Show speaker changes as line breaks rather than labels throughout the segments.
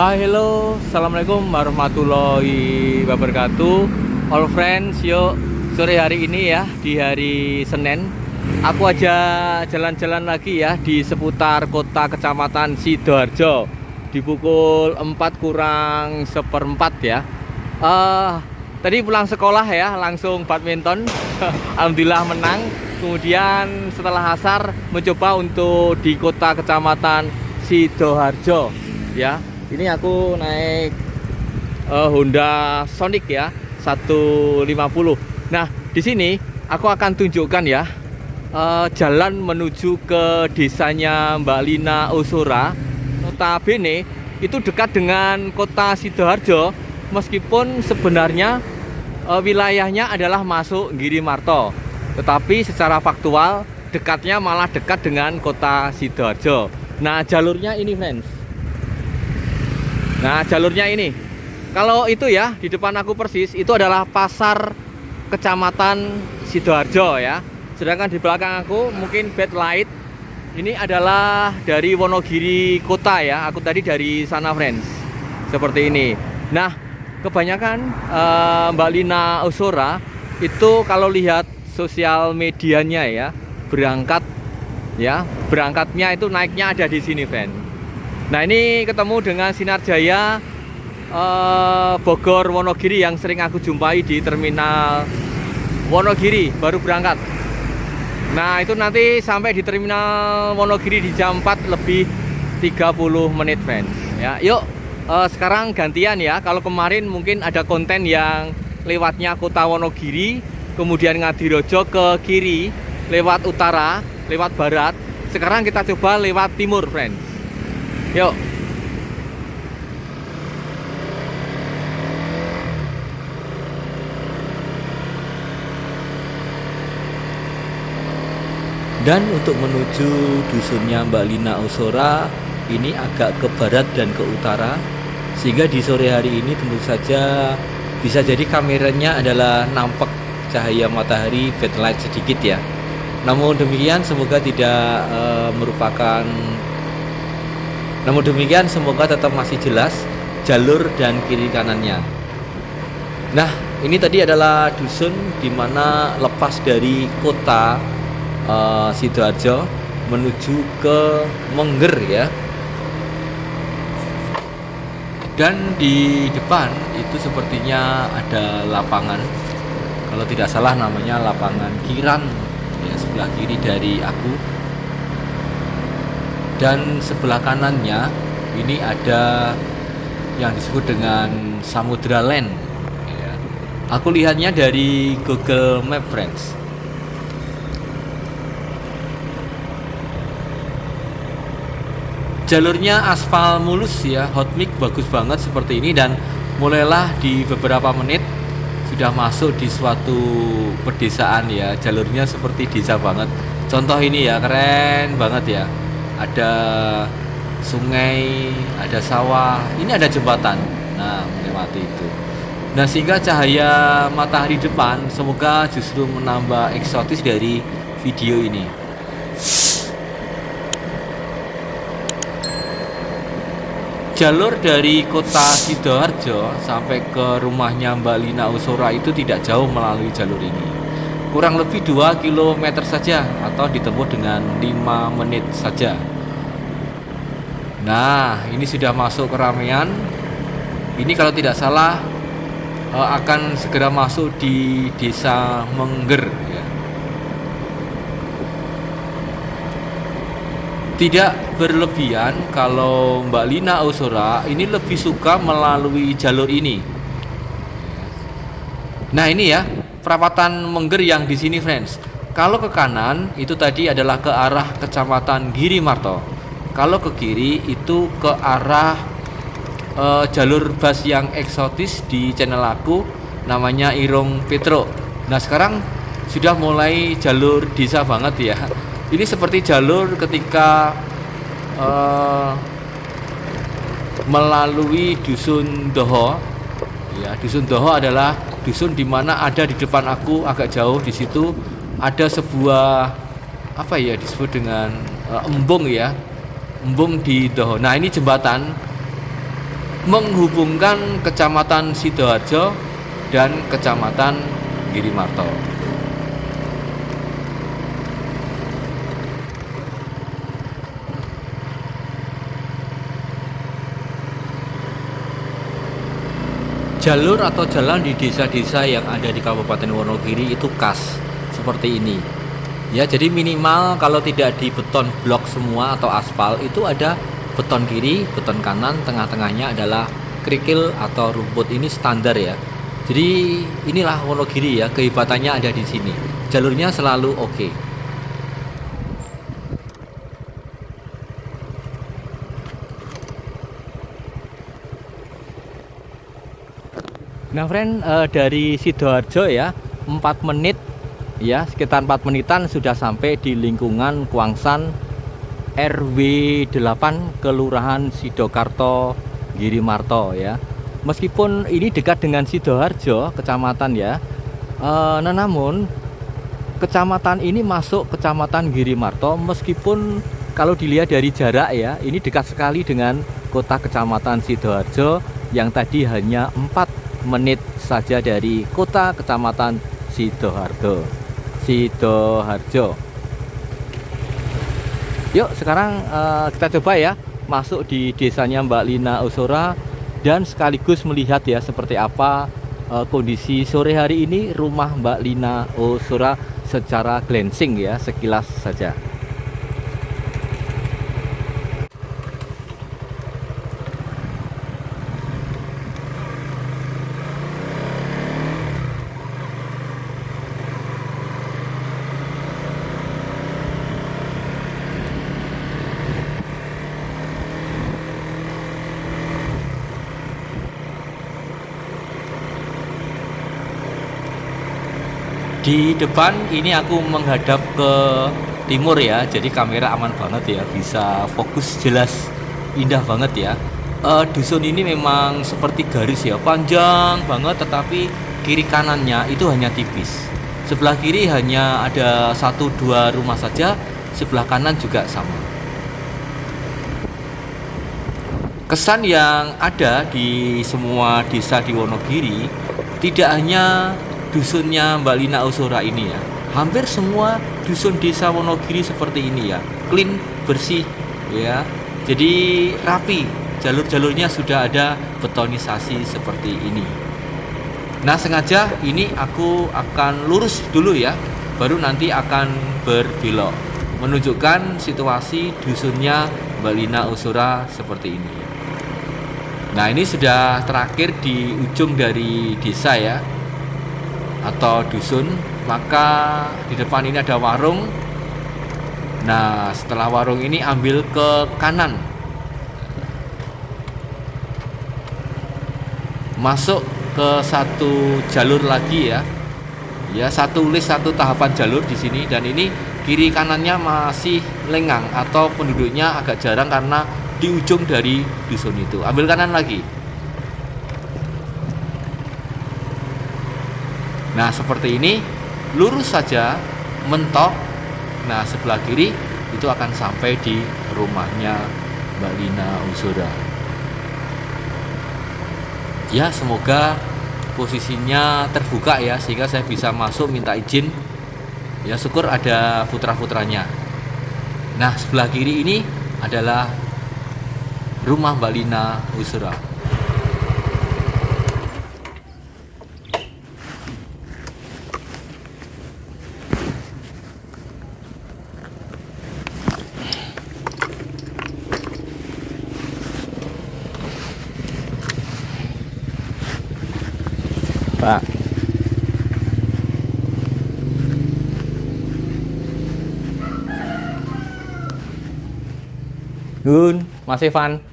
Hai, hello, assalamualaikum warahmatullahi wabarakatuh. All friends, yuk sore hari ini ya, di hari Senin, aku aja jalan-jalan lagi ya di seputar kota kecamatan Sidoarjo di pukul 4 kurang seperempat ya. Tadi pulang sekolah ya, langsung badminton. Alhamdulillah menang. Kemudian setelah asar mencoba untuk di kota kecamatan Sidoarjo ya. Ini aku naik Honda Sonic ya 150. Nah, di sini aku akan tunjukkan ya jalan menuju ke desanya Mbak Lina Ozora. Notabene itu dekat dengan kota Sidoarjo, meskipun sebenarnya wilayahnya adalah masuk Girimarto, tetapi secara faktual dekatnya malah dekat dengan kota Sidoarjo. Nah, jalurnya ini friends. Nah, jalurnya ini, kalau itu ya di depan aku persis itu adalah pasar kecamatan Sidoarjo ya. Sedangkan di belakang aku mungkin bad light, ini adalah dari Wonogiri kota ya. Aku tadi dari sana friends, seperti ini. Nah, kebanyakan Mbak Lina Ozora itu kalau lihat sosial medianya ya, berangkatnya itu naiknya ada di sini friends. Nah, ini ketemu dengan Sinar Jaya Bogor Wonogiri yang sering aku jumpai di terminal Wonogiri baru berangkat. Nah, itu nanti sampai di terminal Wonogiri di jam 4 lebih 30 menit friends ya. Yuk sekarang gantian ya. Kalau kemarin mungkin ada konten yang lewatnya kota Wonogiri, kemudian Ngadirojo ke kiri, lewat utara, lewat barat. Sekarang kita coba lewat timur friends. Yuk. Dan untuk menuju dusunnya Mbak Lina Ozora ini agak ke barat dan ke utara, sehingga di sore hari ini tentu saja bisa jadi kameranya adalah nampak cahaya matahari backlight sedikit ya. Namun demikian semoga tidak Namun demikian semoga tetap masih jelas jalur dan kiri kanannya. Nah, ini tadi adalah dusun di mana lepas dari kota Sidoarjo menuju ke Mengger ya. Dan di depan itu sepertinya ada lapangan. Kalau tidak salah namanya lapangan Kiran ya, sebelah kiri dari aku. Dan sebelah kanannya ini ada yang disebut dengan Samudra Land ya. Aku lihatnya dari Google Map friends. Jalurnya aspal mulus ya, hot mix bagus banget seperti ini. Dan mulailah di beberapa menit sudah masuk di suatu pedesaan ya. Jalurnya seperti desa banget. Contoh ini ya, keren banget ya. Ada sungai, ada sawah, ini ada jembatan. Nah, melewati itu. Nah, sehingga cahaya matahari depan semoga justru menambah eksotis dari video ini. Jalur dari kota Sidoarjo sampai ke rumahnya Mbak Lina Ozora itu tidak jauh melalui jalur ini. Kurang lebih 2 km saja atau ditempuh dengan 5 menit saja. Nah, ini sudah masuk keramaian. Ini kalau tidak salah akan segera masuk di desa Mengger ya. Tidak berlebihan kalau Mbak Lina Ozora ini lebih suka melalui jalur ini. Nah, ini ya perapatan Mengger yang di sini friends. Kalau ke kanan itu tadi adalah ke arah kecamatan Girimarto. Kalau ke kiri itu ke arah jalur bus yang eksotis di channel aku, namanya Irung Petro. Nah, sekarang sudah mulai jalur desa banget ya. Ini seperti jalur ketika melalui dusun Doho ya. Dusun Doho adalah dusun di mana ada di depan aku agak jauh, di situ ada sebuah apa ya disebut dengan embung ya, embung di Doho. Nah, ini jembatan menghubungkan Kecamatan Sidoarjo dan Kecamatan Girimarto. Jalur atau jalan di desa-desa yang ada di Kabupaten Wonogiri itu khas seperti ini. Ya, jadi minimal kalau tidak di beton blok semua atau aspal, itu ada beton kiri, beton kanan, tengah-tengahnya adalah kerikil atau rumput. Ini standar ya. Jadi inilah Wonogiri ya, kehebatannya ada di sini. Jalurnya selalu oke. Nah friend, dari Sidoarjo ya 4 menit ya, sekitar 4 menitan sudah sampai di lingkungan Kuangsan RW 8 Kelurahan Sidokarto Girimarto ya. Meskipun ini dekat dengan Sidoarjo kecamatan ya, namun kecamatan ini masuk Kecamatan Girimarto, meskipun kalau dilihat dari jarak ya, ini dekat sekali dengan kota Kecamatan Sidoarjo yang tadi hanya 4 menit saja dari kota Kecamatan Sidoarjo. Yuk sekarang kita coba ya masuk di desanya Mbak Lina Ozora dan sekaligus melihat ya seperti apa kondisi sore hari ini rumah Mbak Lina Ozora secara glancing ya, sekilas saja. Di depan ini aku menghadap ke timur ya, jadi kamera aman banget ya, bisa fokus jelas, indah banget ya. Dusun ini memang seperti garis ya, panjang banget, tetapi kiri kanannya itu hanya tipis. Sebelah kiri hanya ada 1-2 rumah saja, sebelah kanan juga sama. Kesan yang ada di semua desa di Wonogiri, tidak hanya dusunnya Mbak Lina Ozora ini ya, hampir semua dusun desa Wonogiri seperti ini ya, clean, bersih ya, jadi rapi, jalur-jalurnya sudah ada betonisasi seperti ini. Nah sengaja ini aku akan lurus dulu ya, baru nanti akan berbelok menunjukkan situasi dusunnya Mbak Lina Ozora seperti ini. Nah ini sudah terakhir di ujung dari desa ya, atau dusun, maka di depan ini ada warung. Nah setelah warung ini ambil ke kanan, masuk ke satu jalur lagi ya, satu list, satu tahapan jalur di sini. Dan ini kiri kanannya masih lengang atau penduduknya agak jarang karena di ujung dari dusun itu. Ambil kanan lagi. Nah seperti ini, lurus saja, mentok. Nah sebelah kiri itu akan sampai di rumahnya Mbak Lina Ozora. Ya semoga posisinya terbuka ya, sehingga saya bisa masuk minta izin. Ya syukur ada putra-putranya. Nah sebelah kiri ini adalah rumah Mbak Lina Ozora. Pak. Nun, Mas Evan.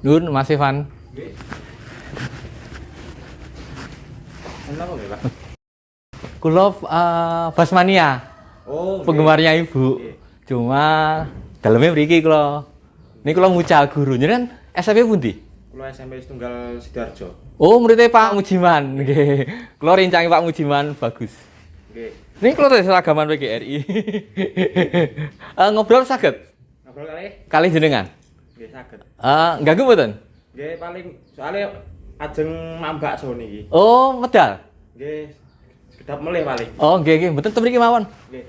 Nun, Mas Evan. Kula Basmania.
Oh,
penggemarnya ibu. Cuma dalamnya mriki kula. Ini kula mucal guru. Jenengan SMP pundi?
Kula SMP Tunggal Sidoarjo.
Oh, muridnya Pak Mujiman. Nggih. Kula rincangi Pak Mujiman bagus.
Nggih.
Ini kalau dari seragaman PGRI. Ngobrol saged
Ngobrol kali?
kali jenengan.
Nggih saged.
Ganggu mboten?
Nggih paling soalnya ajeng mambak so niki.
Oh, medal.
Nggih. Kedap melih paling.
Oh, nggih mboten ten mriki mawon.
Nggih.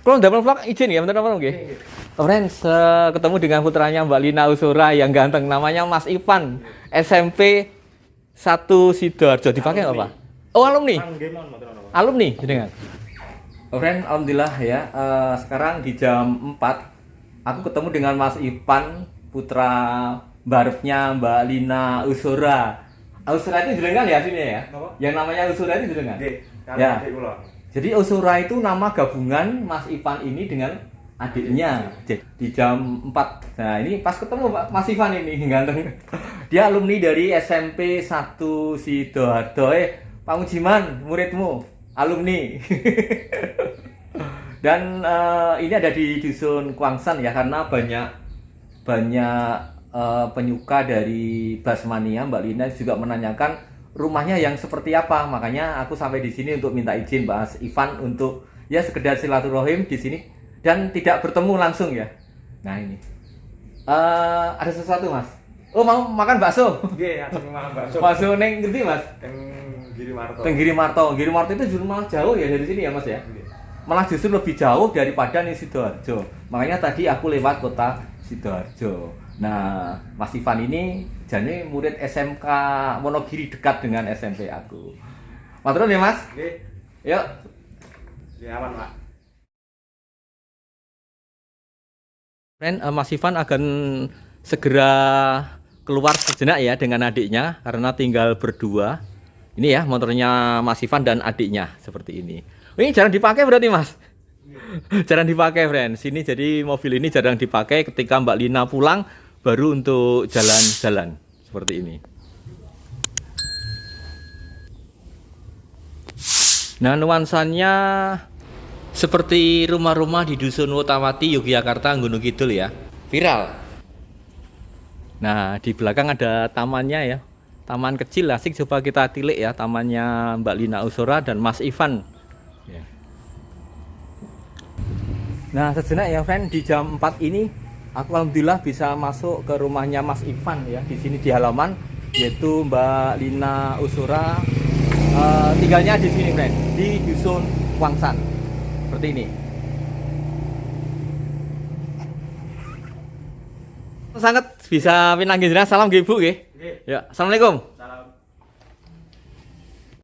Kalau ndamel vlog izin ya, mboten apa nggih.
Nggih.
Friends, ketemu dengan putranya Mbak Lina Usura yang ganteng, namanya Mas Ivan, SMP 1 Sidoarjo. Dipakai nggak Pak? Oh, alumni.
Nggih mon mboten ono.
Alumni jenengan. Friend, alhamdulillah ya. Sekarang di jam 4 aku ketemu dengan Mas Ivan, putra barefnya Mbak Lina Usura. Usura itu jenengan ya sini ya?
Apa?
Yang namanya Usura itu jenengan.
Nggih.
Ya.
Adik kula.
Jadi Usura itu nama gabungan Mas Ivan ini dengan adiknya. Jadi di jam 4. Nah, ini pas ketemu Pak Mas Ivan ini ganteng. Dia alumni dari SMP 1 Sidoarjo. Pak Mujiman, muridmu, alumni. Dan ini ada di dusun Kwangsan ya, karena banyak penyuka dari Basmania. Mbak Lina juga menanyakan rumahnya yang seperti apa, makanya aku sampai di sini untuk minta izin Mas Ivan untuk ya sekedar silaturahim di sini dan tidak bertemu langsung ya. Nah ini ada sesuatu Mas. Oh, mau makan bakso?
Nggih, ajeng makan bakso.
Bakso neng ngendi Mas?
Teng Giri Marto.
Teng Giri Marto. Giri Marto itu justru malah jauh ya dari sini ya Mas ya.
Nggih.
Malah justru lebih jauh daripada nih Sidoarjo. Makanya tadi aku lewat kota Sidoarjo. Nah, Mas Ivan ini jadi murid SMK Wonogiri, dekat dengan SMP aku. Matur nuwun ya Mas.
Nggih.
Yuk.
Nggih aman, Pak.
Friend, Mas Ivan akan segera keluar sejenak ya dengan adiknya karena tinggal berdua. Ini ya motornya Mas Ivan dan adiknya seperti ini. Ini jarang dipakai berarti Mas? Jarang dipakai friends. Ini jadi mobil ini jarang dipakai, ketika Mbak Lina pulang baru untuk jalan-jalan seperti ini. Nah, nuansanya seperti rumah-rumah di Dusun Wotawati, Yogyakarta, Gunung Kidul ya. Viral. Nah, di belakang ada tamannya ya. Taman kecil asik, coba kita tilik ya, tamannya Mbak Lina Usura dan Mas Ivan. Ya. Nah, sejenak ya friend, di jam 4 ini aku alhamdulillah bisa masuk ke rumahnya Mas Ivan ya, di sini di halaman, yaitu Mbak Lina Usura. Tinggalnya di sini friend, di Dusun Kwangsan. Seperti ini. Sangat bisa pinanggih jenengan, salam nggih Bu nggih. Ya, assalamualaikum.
Salam.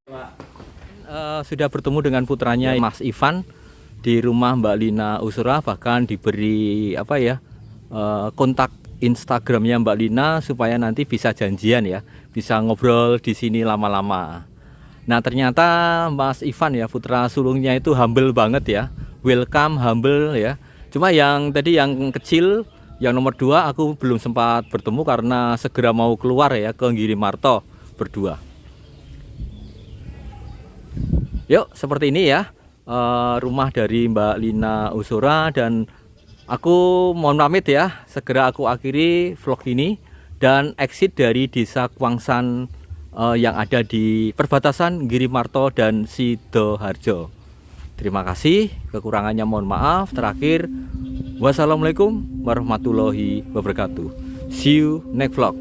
Pak.
Sudah bertemu dengan putranya Mas Ivan di rumah Mbak Lina Usura, bahkan diberi apa ya, kontak Instagramnya Mbak Lina supaya nanti bisa janjian ya, bisa ngobrol di sini lama-lama. Nah, ternyata Mas Ivan ya, putra sulungnya itu humble banget ya, welcome, humble ya. Cuma yang tadi yang kecil, yang nomor 2 aku belum sempat bertemu karena segera mau keluar ya ke Giri Marto berdua. Yuk, seperti ini ya rumah dari Mbak Lina Usura, dan aku mohon pamit ya, segera aku akhiri vlog ini dan exit dari desa Kwangsan yang ada di perbatasan Giri Marto dan Sidoarjo. Terima kasih, kekurangannya mohon maaf. Terakhir, wassalamualaikum warahmatullahi wabarakatuh. See you next vlog.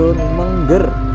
Stasiun Mengger.